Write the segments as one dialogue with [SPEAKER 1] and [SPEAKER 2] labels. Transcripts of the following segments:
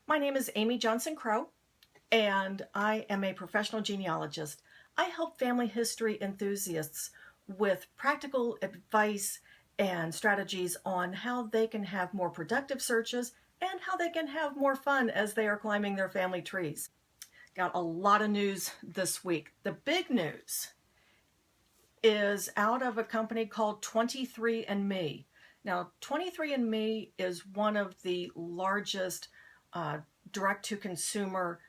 [SPEAKER 1] My name is Amy Johnson Crow, and I am a professional genealogist. I help family history enthusiasts with practical advice and strategies on how they can have more productive searches and how they can have more fun as they are climbing their family trees. Got a lot of news this week. The big news is out of a company called 23andMe. Now, 23andMe is one of the largest direct-to-consumer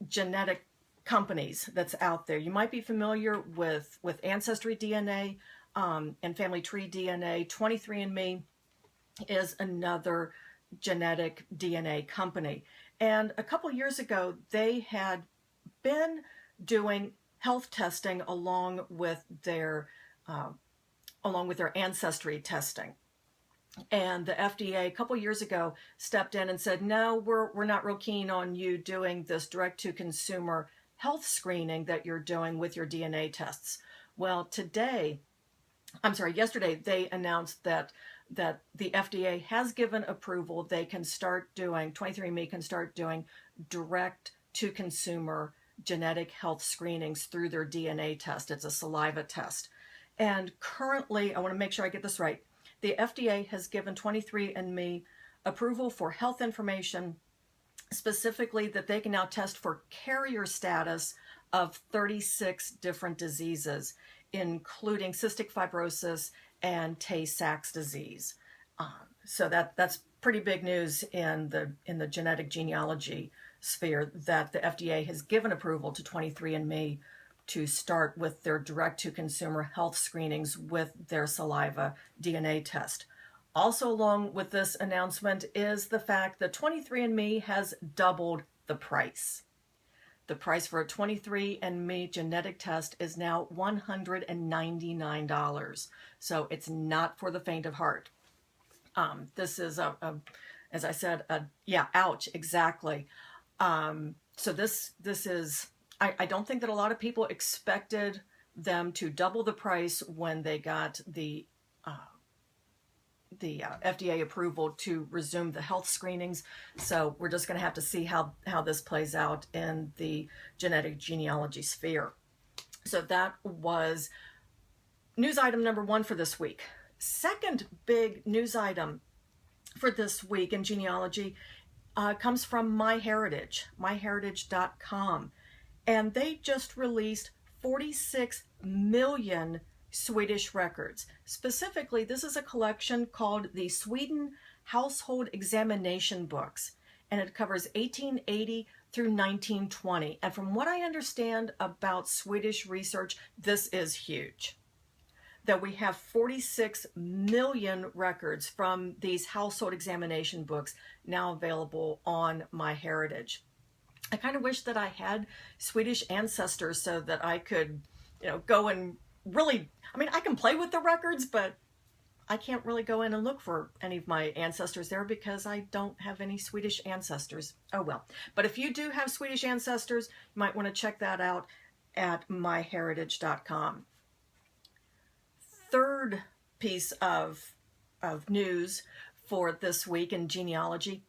[SPEAKER 1] genetic companies that's out there. You might be familiar with Ancestry DNA and Family Tree DNA. 23andMe is another genetic DNA company. And a couple years ago, they had been doing health testing along with their ancestry testing. And the FDA a couple years ago stepped in and said, no, we're not real keen on you doing this direct-to-consumer health screening that you're doing with your DNA tests. Well, yesterday, they announced that the FDA has given approval. They can start doing, 23andMe can start doing direct-to-consumer genetic health screenings through their DNA test. It's a saliva test. And currently, I want to make sure I get this right, the FDA has given 23andMe approval for health information, specifically that they can now test for carrier status of 36 different diseases, including cystic fibrosis and Tay-Sachs disease. So that's pretty big news in the genetic genealogy sphere, that the FDA has given approval to 23andMe to start with their direct-to-consumer health screenings with their saliva DNA test. Also along with this announcement is the fact that 23andMe has doubled the price. The price for a 23andMe genetic test is now $199. So it's not for the faint of heart. This is as I said, ouch, exactly. So this is, I don't think that a lot of people expected them to double the price when they got the FDA approval to resume the health screenings. So we're just going to have to see how this plays out in the genetic genealogy sphere. So that was news item number one for this week. Second big news item for this week in genealogy comes from myheritage.com. And they just released 46 million Swedish records. Specifically, this is a collection called the Sweden Household Examination Books, and it covers 1880 through 1920. And from what I understand about Swedish research, this is huge. That we have 46 million records from these household examination books now available on MyHeritage. I kind of wish that I had Swedish ancestors so that I could, go and really, I can play with the records, but I can't really go in and look for any of my ancestors there because I don't have any Swedish ancestors. Oh well. But if you do have Swedish ancestors, you might want to check that out at myheritage.com. Third piece of news for this week in genealogy.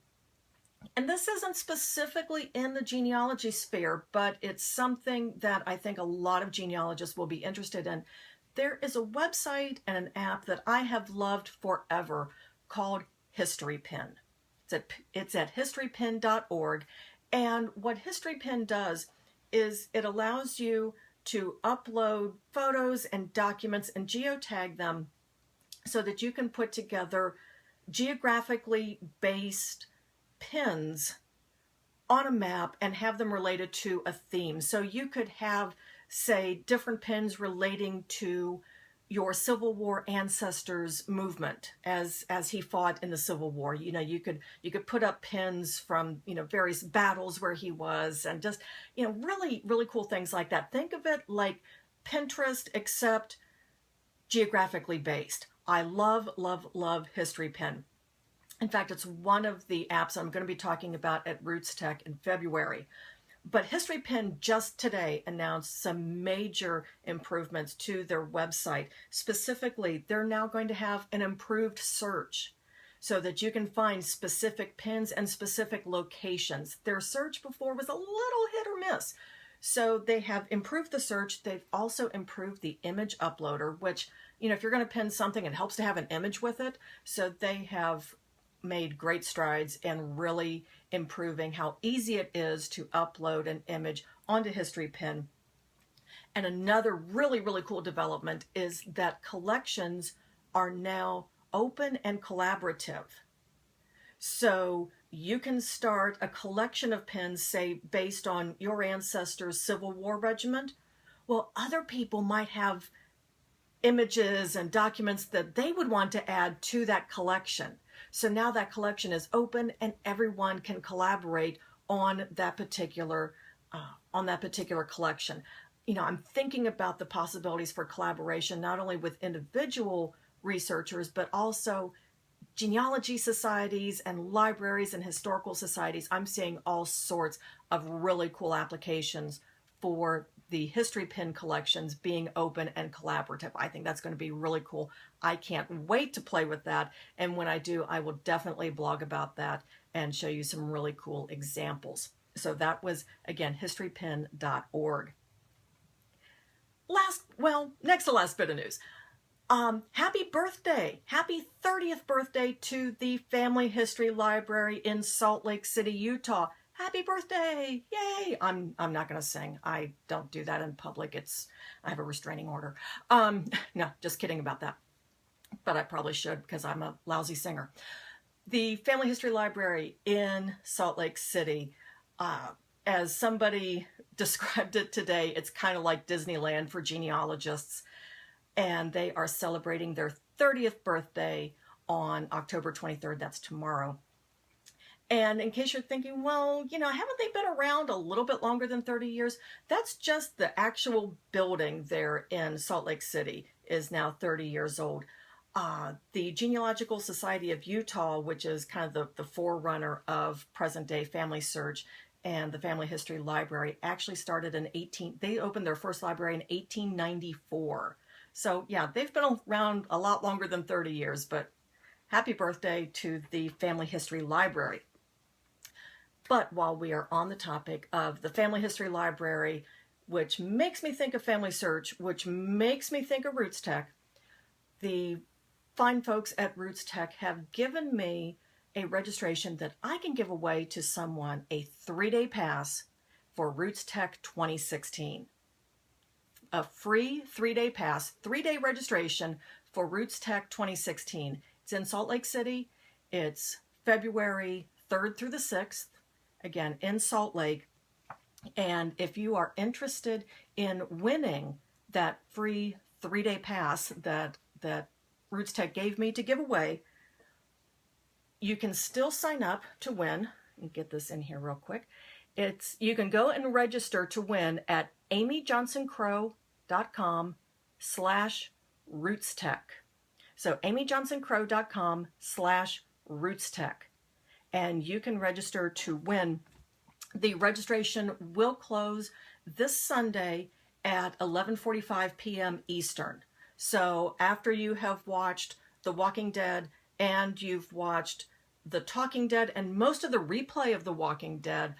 [SPEAKER 1] And this isn't specifically in the genealogy sphere, but it's something that I think a lot of genealogists will be interested in. There is a website and an app that I have loved forever called HistoryPin. It's at historypin.org. And what HistoryPin does is it allows you to upload photos and documents and geotag them so that you can put together geographically based pins on a map and have them related to a theme. So you could have, say, different pins relating to your Civil War ancestors' movement as he fought in the Civil War. You could put up pins from various battles where he was, and just really, really cool things like that. Think of it like Pinterest, except geographically based. I love, love, love HistoryPin. In fact, it's one of the apps I'm going to be talking about at Roots Tech in February. But HistoryPin just today announced some major improvements to their website. Specifically, they're now going to have an improved search. so that you can find specific pins and specific locations. Their search before was a little hit or miss. So they have improved the search. They've also improved the image uploader, which, you know, if you're going to pin something, it helps to have an image with it. So they have made great strides in really improving how easy it is to upload an image onto HistoryPin. And another really, really cool development is that collections are now open and collaborative. So you can start a collection of pins, say, based on your ancestors' Civil War regiment. Well, other people might have images and documents that they would want to add to that collection. So now that collection is open and everyone can collaborate on that particular collection. You know, I'm thinking about the possibilities for collaboration, not only with individual researchers, but also genealogy societies and libraries and historical societies. I'm seeing all sorts of really cool applications for the HistoryPin collections being open and collaborative. I think that's going to be really cool. I can't wait to play with that. And when I do, I will definitely blog about that and show you some really cool examples. So that was, again, historypin.org. Next to last bit of news. Happy birthday, happy 30th birthday to the Family History Library in Salt Lake City, Utah. Happy birthday, yay. I'm not going to sing. I don't do that in public. I have a restraining order. No, just kidding about that. But I probably should because I'm a lousy singer. The Family History Library in Salt Lake City, as somebody described it today, it's kind of like Disneyland for genealogists. And they are celebrating their 30th birthday on October 23rd. That's tomorrow. And in case you're thinking, well, you know, haven't they been around a little bit longer than 30 years? That's just the actual building there in Salt Lake City is now 30 years old. The Genealogical Society of Utah, which is kind of the forerunner of present-day family search, and the Family History Library actually started they opened their first library in 1894. So yeah, they've been around a lot longer than 30 years, but happy birthday to the Family History Library. But while we are on the topic of the Family History Library, which makes me think of Family Search, which makes me think of Roots Tech, the fine folks at Roots Tech have given me a registration that I can give away to someone, a 3-day pass for Roots Tech 2016. A free 3-day pass, 3-day registration for Roots Tech 2016. It's in Salt Lake City. It's February 3rd through the 6th, again, in Salt Lake. And if you are interested in winning that free 3-day pass that Roots Tech gave me to give away, you can still sign up to win. Let me get this in here real quick. You can go and register to win at amyjohnsоncrow.com/rootstech. So amyjohnsоncrow.com/rootstech. And you can register to win. The registration will close this Sunday at 11:45 p.m. Eastern. So after you have watched The Walking Dead and you've watched The Talking Dead and most of the replay of The Walking Dead,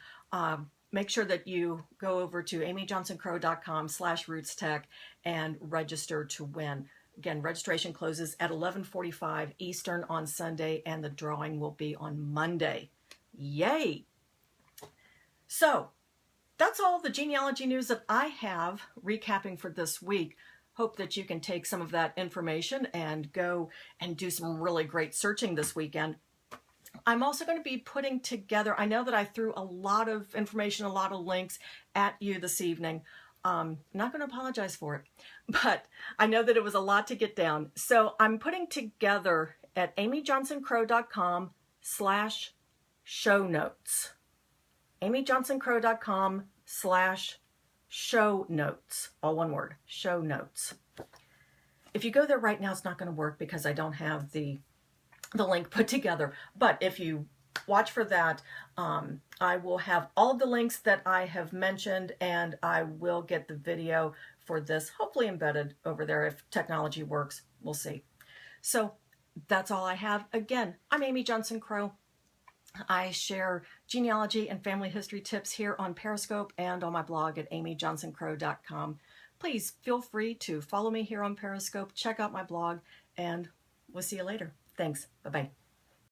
[SPEAKER 1] make sure that you go over to amyjohnsоncrow.com/rootstech and register to win. Again, registration closes at 11:45 Eastern on Sunday, and the drawing will be on Monday. Yay! So, that's all the genealogy news that I have recapping for this week. Hope that you can take some of that information and go and do some really great searching this weekend. I'm also going to be putting together, I know that I threw a lot of information, a lot of links at you this evening. I'm not going to apologize for it, but I know that it was a lot to get down. So I'm putting together at amyjohnsоncrow.com/show notes. amyjohnsоncrow.com/show notes. All one word, show notes. If you go there right now, it's not going to work because I don't have the link put together. But if you watch for that, I will have all the links that I have mentioned, and I will get the video for this hopefully embedded over there if technology works. We'll see. So that's all I have. Again, I'm Amy Johnson Crow. I share genealogy and family history tips here on Periscope and on my blog at amyjohnsoncrow.com. Please feel free to follow me here on Periscope, check out my blog, and we'll see you later. Thanks. Bye-bye.